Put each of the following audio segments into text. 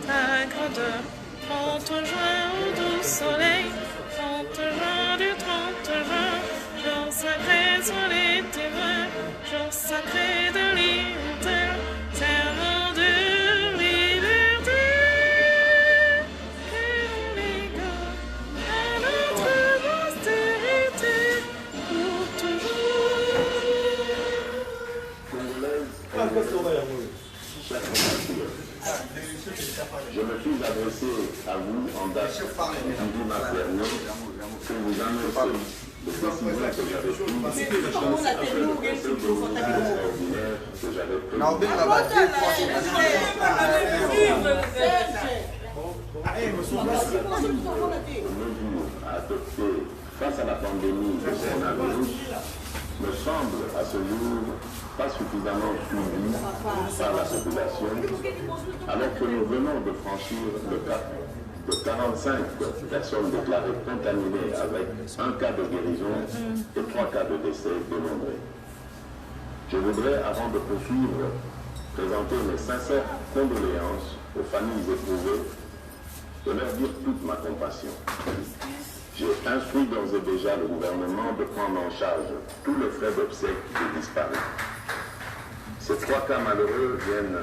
ta grandeur. 30 juin au doux soleil, 30 juin du 30 juin, jour sacré sur les témoins, jour sacré de liberté, serment de liberté. Et l'égard à notre postérité pour toujours. Je me suis adressé à vous en date du 10 mars dernier pour vous annoncer les décisions que j'avais prises après le conseil de ministre extraordinaire que j'avais mesures à adopter face à la pandémie de coronavirus me semble à ce jour pas suffisamment suivi par la population, alors que nous venons de franchir le cap de 45 personnes déclarées contaminées avec un cas de guérison et 3 cas de décès dénombrés. Je voudrais, avant de poursuivre, présenter mes sincères condoléances aux familles éprouvées et leur dire toute ma compassion. J'ai instruit d'ores et déjà le gouvernement de prendre en charge tous les frais d'obsèques des disparus. Ces 3 cas malheureux viennent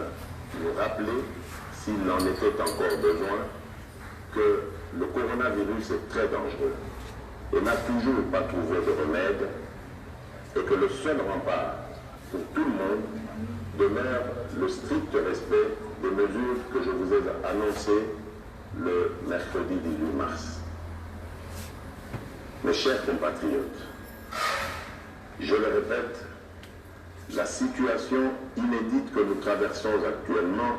nous rappeler, s'il en était encore besoin, que le coronavirus est très dangereux et n'a toujours pas trouvé de remède, et que le seul rempart pour tout le monde demeure le strict respect des mesures que je vous ai annoncées le mercredi 18 mars. Mes chers compatriotes, je le répète, la situation inédite que nous traversons actuellement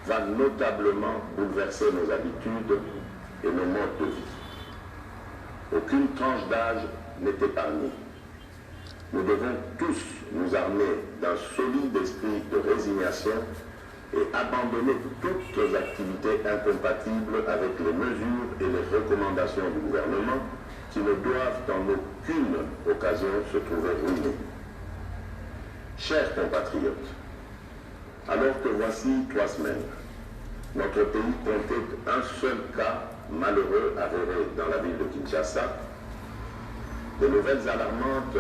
va notablement bouleverser nos habitudes et nos modes de vie. Aucune tranche d'âge n'est épargnée. Nous devons tous nous armer d'un solide esprit de résignation et abandonner toutes activités incompatibles avec les mesures et les recommandations du gouvernement qui ne doivent en aucune occasion se trouver ruinées. Chers compatriotes, alors que voici 3 semaines, notre pays comptait un seul cas malheureux avéré dans la ville de Kinshasa, des nouvelles alarmantes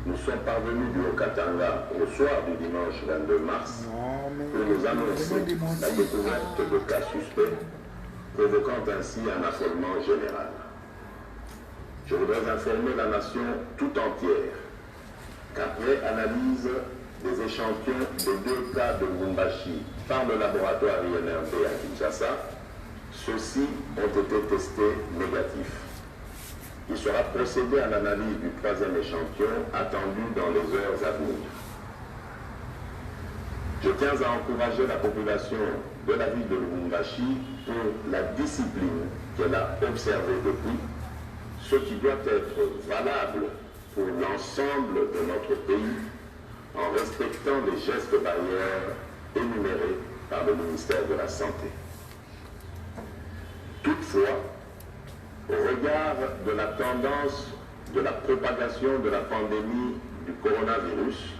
nous sont parvenues du Haut-Katanga au soir du dimanche 22 mars pour nous annoncer la découverte de cas suspects, provoquant ainsi un affolement général. Je voudrais informer la nation tout entière qu'après analyse des échantillons des 2 cas de Lubumbashi par le laboratoire INRB à Kinshasa, ceux-ci ont été testés négatifs. Il sera procédé à l'analyse du 3e échantillon attendu dans les heures à venir. Je tiens à encourager la population de la ville de Lubumbashi pour la discipline qu'elle a observée depuis, ce qui doit être valable pour l'ensemble de notre pays en respectant les gestes barrières énumérés par le ministère de la Santé. Toutefois, au regard de la tendance de la propagation de la pandémie du coronavirus,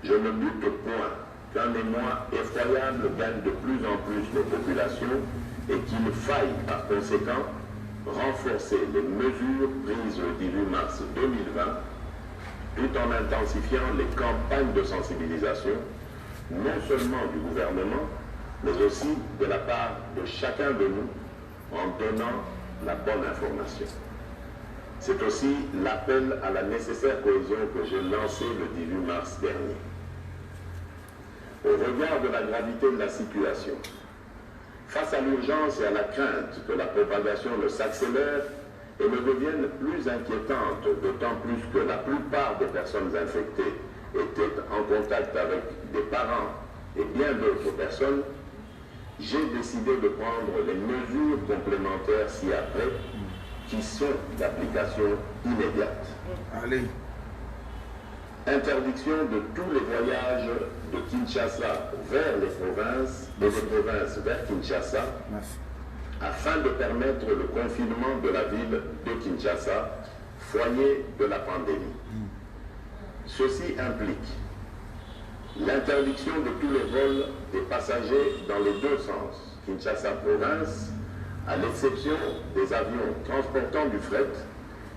je ne doute point qu'un émoi effroyable gagne de plus en plus nos populations et qu'il faille par conséquent renforcer les mesures prises le 18 mars 2020 tout en intensifiant les campagnes de sensibilisation, non seulement du gouvernement, mais aussi de la part de chacun de nous en donnant la bonne information. C'est aussi l'appel à la nécessaire cohésion que j'ai lancé le 18 mars dernier. Au regard de la gravité de la situation, face à l'urgence et à la crainte que la propagation ne s'accélère et ne devienne plus inquiétante, d'autant plus que la plupart des personnes infectées étaient en contact avec des parents et bien d'autres personnes, j'ai décidé de prendre les mesures complémentaires ci-après qui sont d'application immédiate. Allez. Interdiction de tous les voyages de Kinshasa vers les provinces et des provinces vers Kinshasa afin de permettre le confinement de la ville de Kinshasa, foyer de la pandémie. Ceci implique l'interdiction de tous les vols des passagers dans les 2 sens Kinshasa Province, à l'exception des avions transportant du fret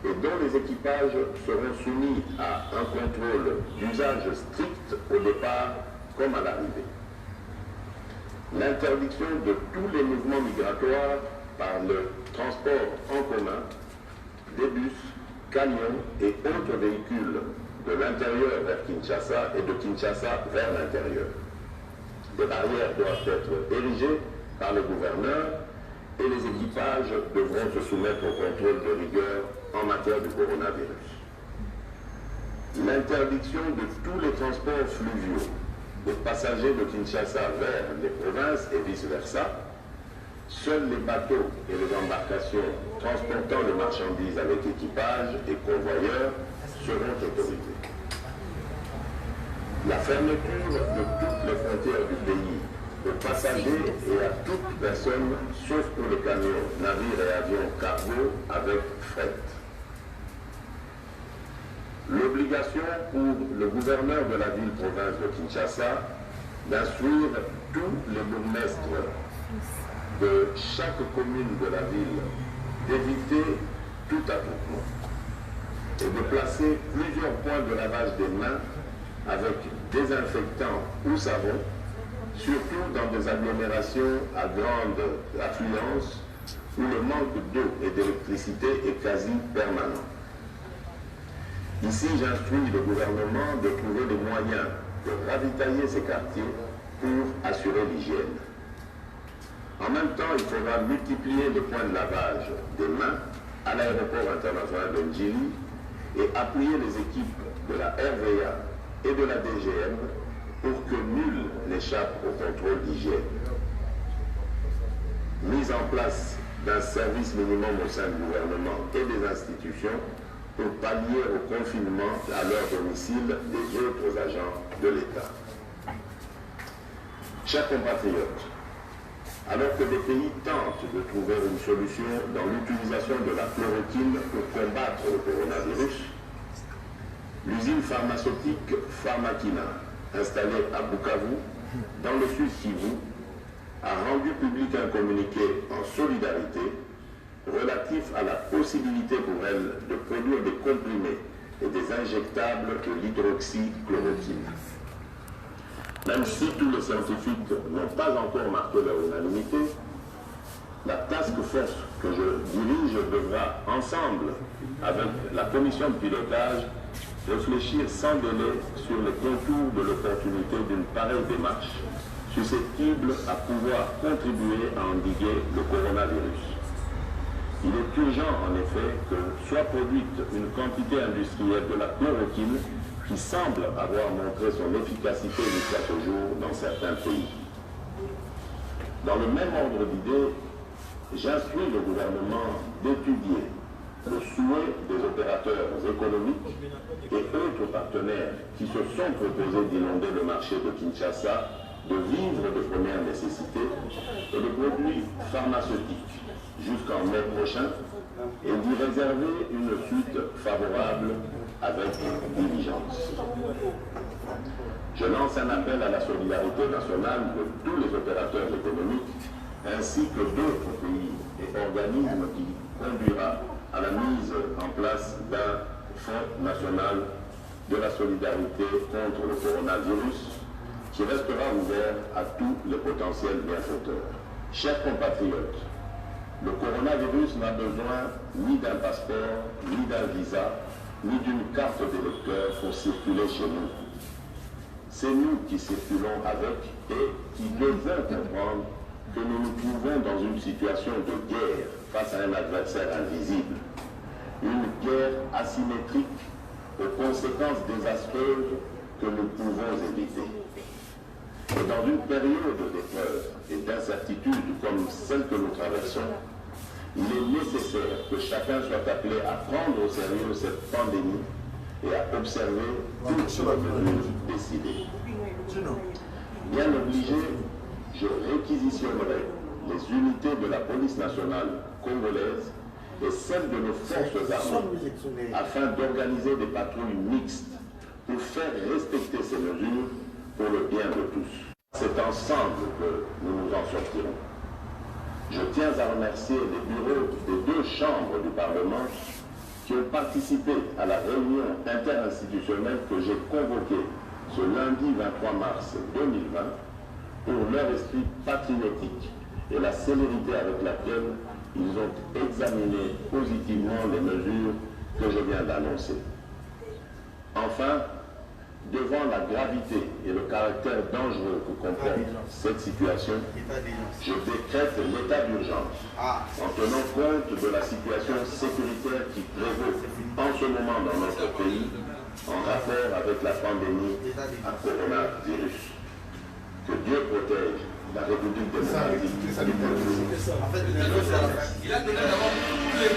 et dont les équipages seront soumis à un contrôle d'usage strict au départ comme à l'arrivée. L'interdiction de tous les mouvements migratoires par le transport en commun, des bus, camions et autres véhicules de l'intérieur vers Kinshasa et de Kinshasa vers l'intérieur. Des barrières doivent être érigées par le gouverneur et les équipages devront se soumettre au contrôle de rigueur en matière de coronavirus. L'interdiction de tous les transports fluviaux des passagers de Kinshasa vers les provinces et vice-versa. Seuls les bateaux et les embarcations transportant les marchandises avec équipage et convoyeurs seront autorisés. La fermeture de toutes les frontières du pays aux passagers et à toute personne, sauf pour les camions, navires et avions cargo avec fret. L'obligation pour le gouverneur de la ville-province de Kinshasa d'instruire tous les bourgmestres de chaque commune de la ville d'éviter tout attroupement et de placer plusieurs points de lavage des mains avec désinfectant ou savon, surtout dans des agglomérations à grande affluence où le manque d'eau et d'électricité est quasi permanent. Ici, j'instruis le gouvernement de trouver des moyens de ravitailler ces quartiers pour assurer l'hygiène. En même temps, il faudra multiplier les points de lavage des mains à l'aéroport international de Njili et appuyer les équipes de la RVA et de la DGM pour que nul n'échappe au contrôle d'hygiène. Mise en place d'un service minimum au sein du gouvernement et des institutions pour pallier au confinement à leur domicile des autres agents de l'État. Chers compatriotes, alors que des pays tentent de trouver une solution dans l'utilisation de la chloroquine pour combattre le coronavirus, l'usine pharmaceutique Pharmakina, installée à Bukavu, dans le sud Kivu, a rendu public un communiqué en solidarité relatif à la possibilité pour elle de produire des comprimés et des injectables de l'hydroxychloroquine. Même si tous les scientifiques n'ont pas encore marqué leur unanimité, la task force que je dirige devra ensemble avec la commission de pilotage réfléchir sans délai sur les contours de l'opportunité d'une pareille démarche susceptible à pouvoir contribuer à endiguer le coronavirus. Il est urgent en effet que soit produite une quantité industrielle de la chloroquine qui semble avoir montré son efficacité jusqu'à ce jour dans certains pays. Dans le même ordre d'idées, j'instruis le gouvernement d'étudier le souhait des opérateurs économiques et autres partenaires qui se sont proposés d'inonder le marché de Kinshasa de vivres de première nécessité et de produits pharmaceutiques jusqu'en mai prochain et d'y réserver une suite favorable avec diligence. Je lance un appel à la solidarité nationale de tous les opérateurs économiques ainsi que d'autres pays et organismes qui conduira à la mise en place d'un Fonds national de la solidarité contre le coronavirus qui restera ouvert à tous les potentiels bienfaiteurs. Chers compatriotes, le coronavirus n'a besoin ni d'un passeport, ni d'un visa, ni d'une carte d'électeur pour circuler chez nous. C'est nous qui circulons avec et qui devons comprendre que nous nous trouvons dans une situation de guerre face à un adversaire invisible. Une guerre asymétrique aux conséquences désastreuses que nous pouvons éviter. Et dans une période d'épreuve et d'incertitude comme celle que nous traversons, il est nécessaire que chacun soit appelé à prendre au sérieux cette pandémie et à observer toutes les mesures décidées. Bien obligé, je réquisitionnerai les unités de la police nationale congolaise et celles de nos forces armées afin d'organiser des patrouilles mixtes pour faire respecter ces mesures pour le bien de tous. C'est ensemble que nous nous en sortirons. Je tiens à remercier les bureaux des 2 chambres du Parlement qui ont participé à la réunion interinstitutionnelle que j'ai convoquée ce lundi 23 mars 2020 pour leur esprit patriotique et la célérité avec laquelle ils ont examiné positivement les mesures que je viens d'annoncer. Enfin, devant la gravité et le caractère dangereux que comporte cette situation, je décrète l'état d'urgence en tenant compte de la situation sécuritaire qui prévaut en ce moment dans notre pays en rapport avec la pandémie à coronavirus. Que Dieu protège la République démocratique du Congo. En fait, il a donné d'abord tous les